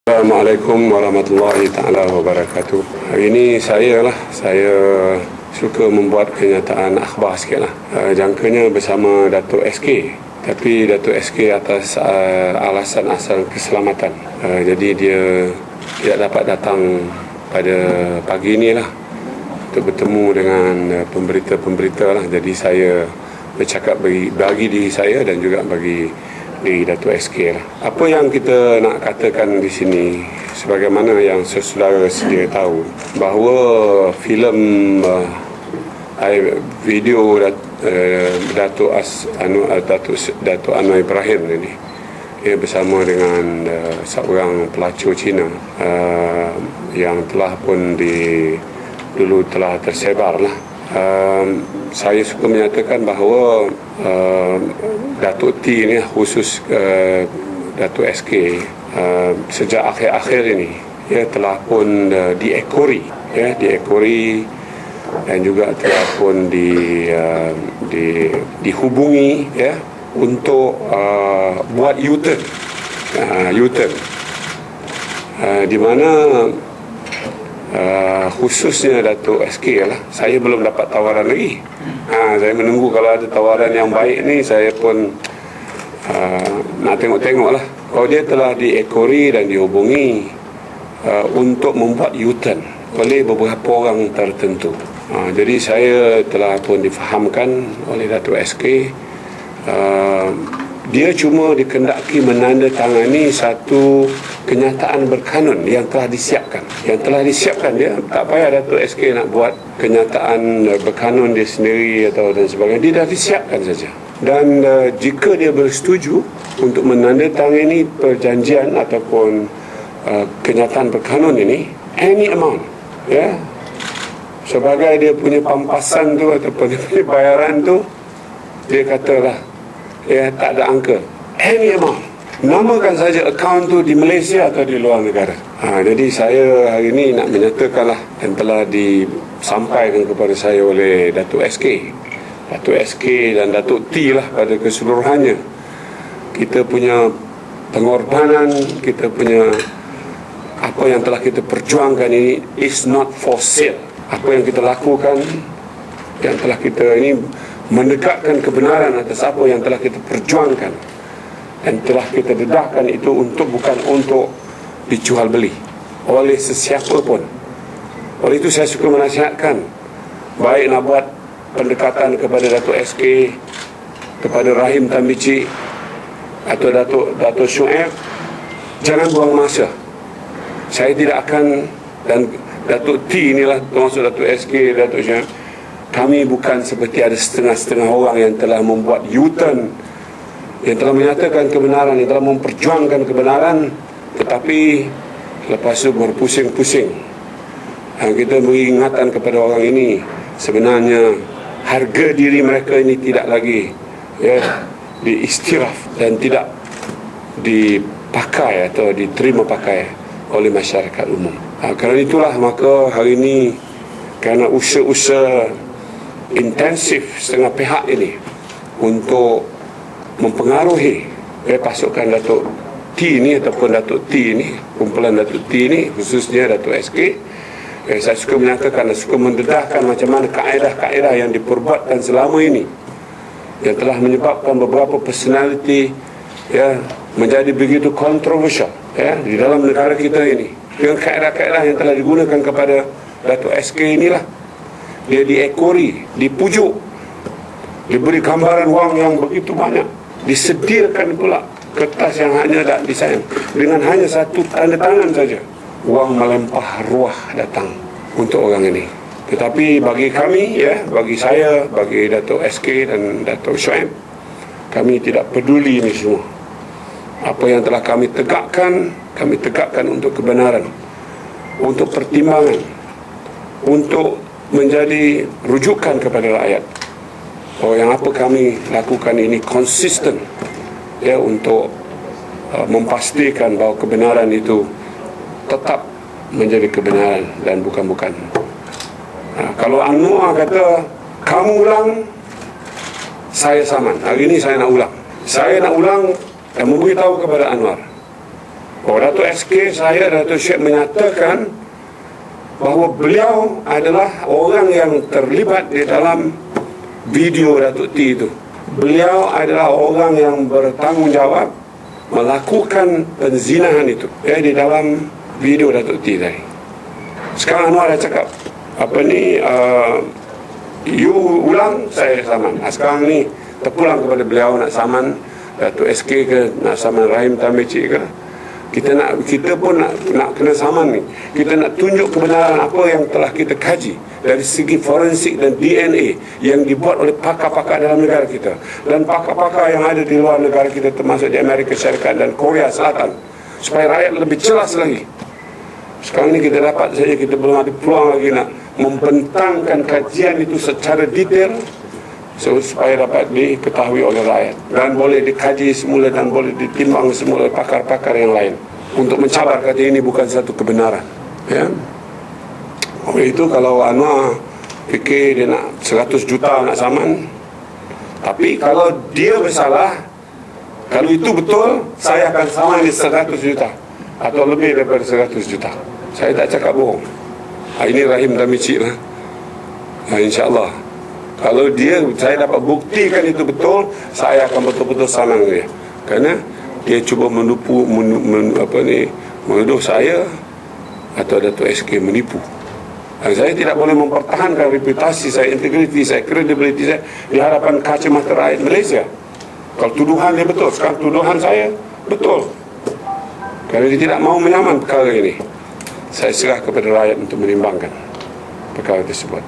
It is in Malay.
Assalamualaikum warahmatullahi ta'ala wabarakatuh. Hari ini saya suka membuat kenyataan akhbar sikit lah. Jangkanya bersama Datuk SK, tapi Datuk SK atas alasan asal keselamatan. Jadi dia tidak dapat datang pada pagi ini lah untuk bertemu dengan pemberita-pemberita lah. Jadi saya bercakap bagi diri saya dan juga bagi di Datuk SK lah. Apa yang kita nak katakan di sini, sebagaimana yang saudara sedia tahu, bahawa filem video Datuk Anwar Ibrahim ini, ia bersama dengan seorang pelacur Cina yang telah pun dulu telah tersebar lah. Saya suka menyatakan bahawa Datuk T ini, khusus Datuk SK, sejak akhir-akhir ini ia telah pun diekori dan juga telah pun dihubungi untuk buat U-turn, di mana khususnya Datuk SK lah. Saya belum dapat tawaran lagi. Saya menunggu kalau ada tawaran yang baik ni, saya pun nak tengok-tengok lah. Kalau dia telah diekori dan dihubungi untuk membuat U-turn oleh beberapa orang tertentu. Jadi saya telah pun difahamkan oleh Datuk SK, dia cuma dikendaki menandatangani satu kenyataan berkanun yang telah disiapkan. Dia tak payah Datuk SK nak buat kenyataan berkanun dia sendiri atau dan sebagainya. Dia dah disiapkan saja. Dan jika dia bersetuju untuk menandatangani perjanjian ataupun kenyataan berkanun ini, any amount, sebagai dia punya pampasan tu ataupun dia punya bayaran tu, dia katalah tak ada angka, any amount, namakan saja akaun tu di Malaysia atau di luar negara. Jadi saya hari ini nak menyatakanlah, dan telah disampaikan kepada saya oleh Datuk SK dan Datuk T lah pada keseluruhannya, kita punya pengorbanan, kita punya apa yang telah kita perjuangkan ini is not for sale. Apa yang kita lakukan, yang telah kita ini mendekatkan kebenaran atas apa yang telah kita perjuangkan dan telah kita dedahkan, itu bukan untuk dijual beli oleh sesiapa pun. Oleh itu saya suka menasihatkan, baik nak buat pendekatan kepada Datuk SK, kepada Rahim Tambici atau Datuk Shu'aib, jangan buang masa. Saya tidak akan, dan Datuk T inilah termasuk Datuk SK, Datuk Shu'aib, kami bukan seperti ada setengah-setengah orang yang telah membuat U-turn, yang telah menyatakan kebenaran, yang telah memperjuangkan kebenaran, tetapi lepas itu berpusing-pusing. Kita beri ingatan kepada orang ini, sebenarnya harga diri mereka ini tidak lagi diistiraf dan tidak dipakai atau diterima pakai oleh masyarakat umum. Kerana itulah maka hari ini, kerana usaha-usaha intensif setengah pihak ini untuk mempengaruhi pasukan Datuk T ini ataupun Datuk T ini, kumpulan Datuk T ini, khususnya Datuk SK, saya suka menyatakan, suka mendedahkan macam mana kaedah-kaedah yang diperbuatkan selama ini, yang telah menyebabkan beberapa personality menjadi begitu kontroversial di dalam negara kita ini. Dengan kaedah-kaedah yang telah digunakan kepada Datuk SK inilah, dia diekori, dipujuk, diberi gambaran wang yang begitu banyak, disediakan pula kertas yang hanya tak disayang, dengan hanya satu tanda tangan saja, wang melimpah ruah datang untuk orang ini. Tetapi bagi kami, bagi saya, bagi Datuk SK dan Datuk Shu'aib, kami tidak peduli ini semua. Apa yang telah kami tegakkan untuk kebenaran, untuk pertimbangan, untuk menjadi rujukan kepada rakyat. Yang apa kami lakukan ini konsisten untuk memastikan bahawa kebenaran itu tetap menjadi kebenaran dan bukan-bukan. Kalau Anwar kata kamu ulang, saya saman. Hari ini saya nak ulang dan memberitahu kepada Anwar Datuk SK saya, Datuk Syed menyatakan bahawa beliau adalah orang yang terlibat di dalam video Datuk T itu. Beliau adalah orang yang bertanggungjawab melakukan penzinahan itu di dalam video Datuk T tadi. Sekarang Anwar dah cakap you ulang, saya saman. Sekarang ni terpulang kepada beliau nak saman Datuk SK ke, nak saman Rahim Tamici ke. Kita pun nak kena saman ni. Kita nak tunjuk kebenaran apa yang telah kita kaji dari segi forensik dan DNA yang dibuat oleh pakar-pakar dalam negara kita dan pakar-pakar yang ada di luar negara kita, termasuk di Amerika Syarikat dan Korea Selatan, supaya rakyat lebih jelas lagi. Sekarang ni kita dapat saja, kita belum ada peluang lagi nak membentangkan kajian itu secara detail supaya dapat diketahui oleh rakyat dan boleh dikaji semula dan boleh ditimbang semula oleh pakar-pakar yang lain untuk mencabar kata ini bukan satu kebenaran, ya. Oleh itu kalau Anwar fikir dia nak 100 juta nak saman, tapi kalau dia bersalah, kalau itu betul, saya akan saman di 100 juta atau lebih daripada 100 juta. Saya tak cakap bohong. Ini Rahim Tamici lah. InsyaAllah kalau saya dapat buktikan itu betul, saya akan betul-betul saman dia. Kerana dia cuba menuduh saya atau Datuk SK menipu. Dan saya tidak boleh mempertahankan reputasi saya, integriti saya, kredibiliti saya di hadapan kacamata rakyat Malaysia. Kalau tuduhan dia betul, sekarang tuduhan saya betul. Kerana dia tidak mahu menyaman perkara ini, saya serah kepada rakyat untuk menimbangkan perkara tersebut.